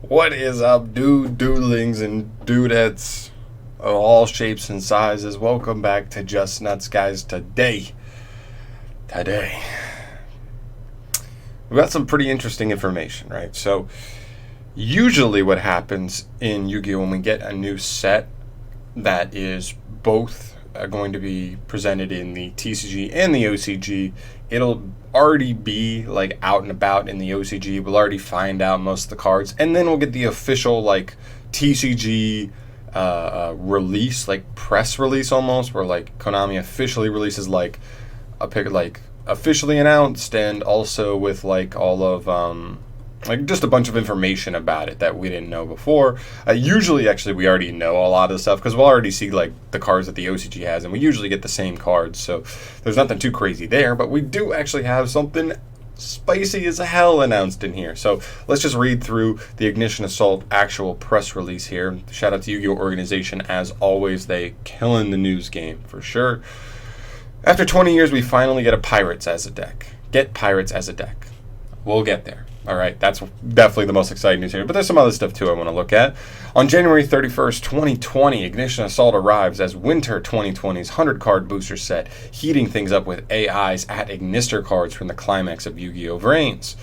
What is up, doodlings and dudettes of all shapes and sizes? Welcome back to Just Nuts, guys. Today, we've got some pretty interesting information, right? So, usually what happens in Yu-Gi-Oh! When we get a new set that is both going to be presented in the TCG and the OCG, it'll already be like out and about in the OCG. We'll already find out most of the cards, and then we'll get the official like TCG release, like press release almost, where like Konami officially releases like a pick, like officially announced, and also with like all of like just a bunch of information about it that we didn't know before. Usually, actually, we already know a lot of the stuff because we'll already see like the cards that the OCG has, and we usually get the same cards, so there's nothing too crazy there. But we do actually have something spicy as hell announced in here. So let's just read through the Ignition Assault actual press release here. Shout out to Yu-Gi-Oh! Organization as always. They killing the news game for sure. After 20 years, we finally get Pirates as a deck. Get Pirates as a deck. We'll get there. All right, that's definitely the most exciting news here. But there's some other stuff, too, I want to look at. On January 31st, 2020, Ignition Assault arrives as Winter 2020's 100-card booster set, heating things up with AIs at Ignister cards from the climax of Yu-Gi-Oh! Vrains.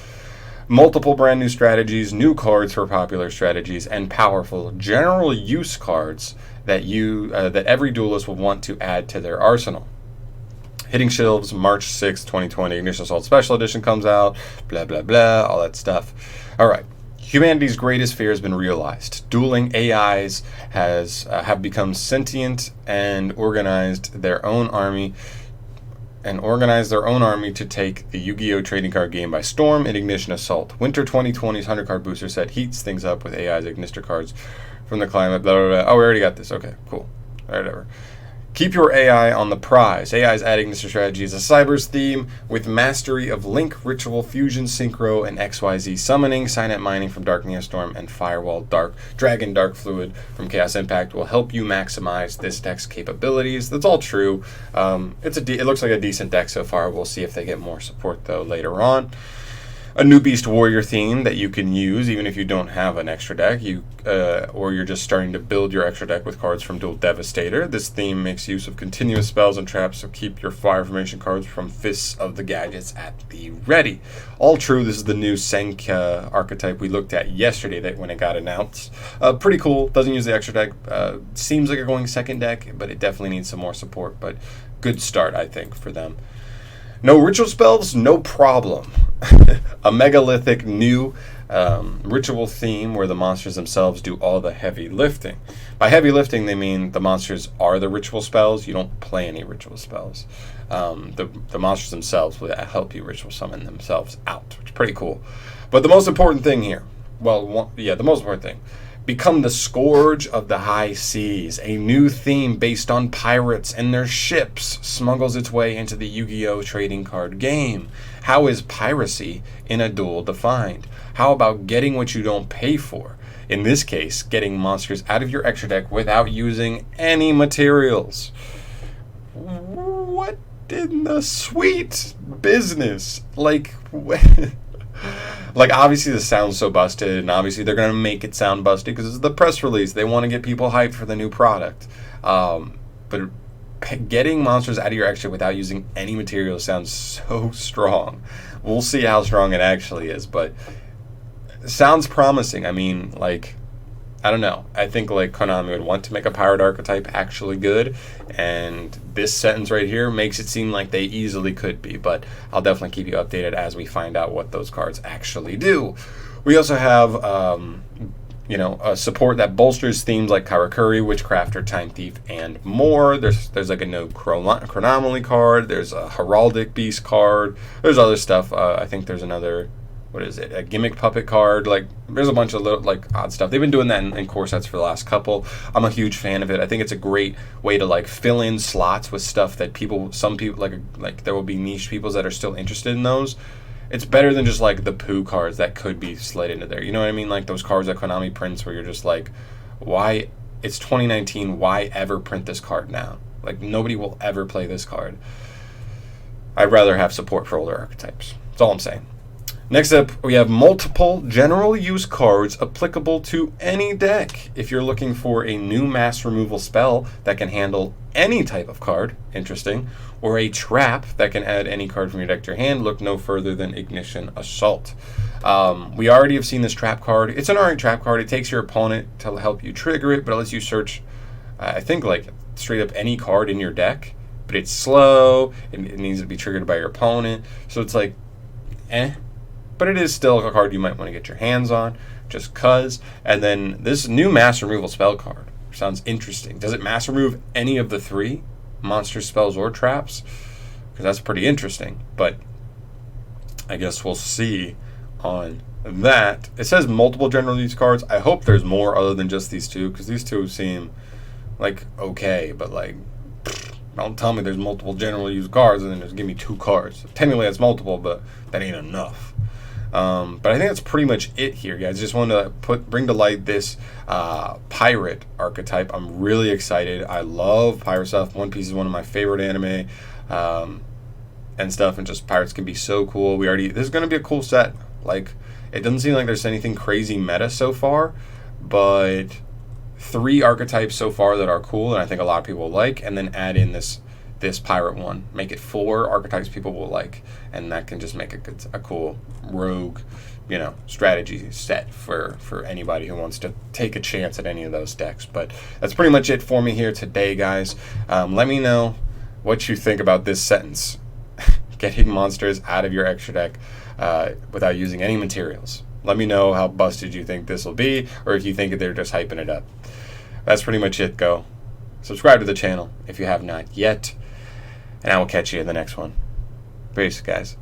Multiple brand new strategies, new cards for popular strategies, and powerful general use cards that every duelist will want to add to their arsenal. Hitting shelves March 6, 2020. Ignition Assault Special Edition comes out. Blah, blah, blah. All that stuff. All right. Humanity's greatest fear has been realized. Dueling AIs have become sentient and organized their own army to take the Yu-Gi-Oh! Trading card game by storm in Ignition Assault. Winter 2020's 100-card booster set heats things up with AI's Ignister cards from the climate. Blah, blah, blah. Oh, we already got this. Okay, cool. All right, whatever. Keep your AI on the prize. AI's adding Mr. Strategy is a Cybers theme with mastery of Link, Ritual, Fusion, Synchro, and XYZ summoning. Signet Mining from Dark Neostorm and Firewall Dragon Dark Fluid from Chaos Impact will help you maximize this deck's capabilities. That's all true. It looks like a decent deck so far. We'll see if they get more support, though, later on. A new Beast Warrior theme that you can use even if you don't have an extra deck, or you're just starting to build your extra deck with cards from Dual Devastator. This theme makes use of continuous spells and traps, so keep your Fire Formation cards from Fists of the Gadgets at the ready. All true. This is the new Senka archetype we looked at yesterday when it got announced. Pretty cool. Doesn't use the extra deck. Seems like a going second deck, but it definitely needs some more support. But good start, I think, for them. No ritual spells, no problem. A megalithic new ritual theme where the monsters themselves do all the heavy lifting. By heavy lifting, they mean the monsters are the ritual spells. You don't play any ritual spells. The monsters themselves will help you ritual summon themselves out, which is pretty cool. But the most important thing here, the most important thing, become the Scourge of the High Seas. A new theme based on pirates and their ships smuggles its way into the Yu-Gi-Oh! Trading card game. How is piracy in a duel defined? How about getting what you don't pay for? In this case, getting monsters out of your extra deck without using any materials. What in the sweet business? Like... Like, obviously this sounds so busted, and obviously they're going to make it sound busted because it's the press release. They want to get people hyped for the new product. But getting monsters out of your extra without using any material sounds so strong. We'll see how strong it actually is, but it sounds promising. I mean, like, I don't know. I think, like, Konami would want to make a pirate archetype actually good, and this sentence right here makes it seem like they easily could be, but I'll definitely keep you updated as we find out what those cards actually do. We also have, a support that bolsters themes like Karakuri, Witchcrafter, Time Thief, and more. There's like a new Chronomaly card. There's a Heraldic Beast card. There's other stuff. I think there's another... What is it? A Gimmick Puppet card. Like, there's a bunch of little, like, odd stuff. They've been doing that in core sets for the last couple. I'm a huge fan of it. I think it's a great way to, like, fill in slots with stuff that some people, like there will be niche people that are still interested in those. It's better than just, like, the poo cards that could be slid into there. You know what I mean? Like, those cards that Konami prints where you're just like, why? It's 2019. Why ever print this card now? Like, nobody will ever play this card. I'd rather have support for older archetypes. That's all I'm saying. Next up, we have multiple general use cards applicable to any deck. If you're looking for a new mass removal spell that can handle any type of card, interesting, or a trap that can add any card from your deck to your hand, look no further than Ignition Assault. We already have seen this trap card. It's an alright trap card. It takes your opponent to help you trigger it, but it lets you search, I think, like straight up any card in your deck. But it's slow. It needs to be triggered by your opponent. So it's like, but it is still a card you might want to get your hands on, just cuz. And then this new mass removal spell card sounds interesting. Does it mass remove any of the 3 monster spells or traps? Because that's pretty interesting. But I guess we'll see on that. It says multiple general use cards. I hope there's more other than just these 2, because these 2 seem like okay, but like, don't tell me there's multiple general use cards and then just give me 2 cards. Technically that's multiple, but that ain't enough. But I think that's pretty much it here, guys. Just wanted to bring to light this pirate archetype. I'm really excited. I love pirate stuff. One Piece is one of my favorite anime and stuff, and just pirates can be so cool. This is going to be a cool set. Like, it doesn't seem like there's anything crazy meta so far, but 3 archetypes so far that are cool, and I think a lot of people will like, and then add in this pirate one. Make it 4 archetypes people will like, and that can just make a cool rogue, strategy set for anybody who wants to take a chance at any of those decks. But that's pretty much it for me here today, guys. Let me know what you think about this sentence. Getting monsters out of your extra deck without using any materials. Let me know how busted you think this will be, or if you think they're just hyping it up. That's pretty much it, go. Subscribe to the channel if you have not yet, and I will catch you in the next one. Peace, guys.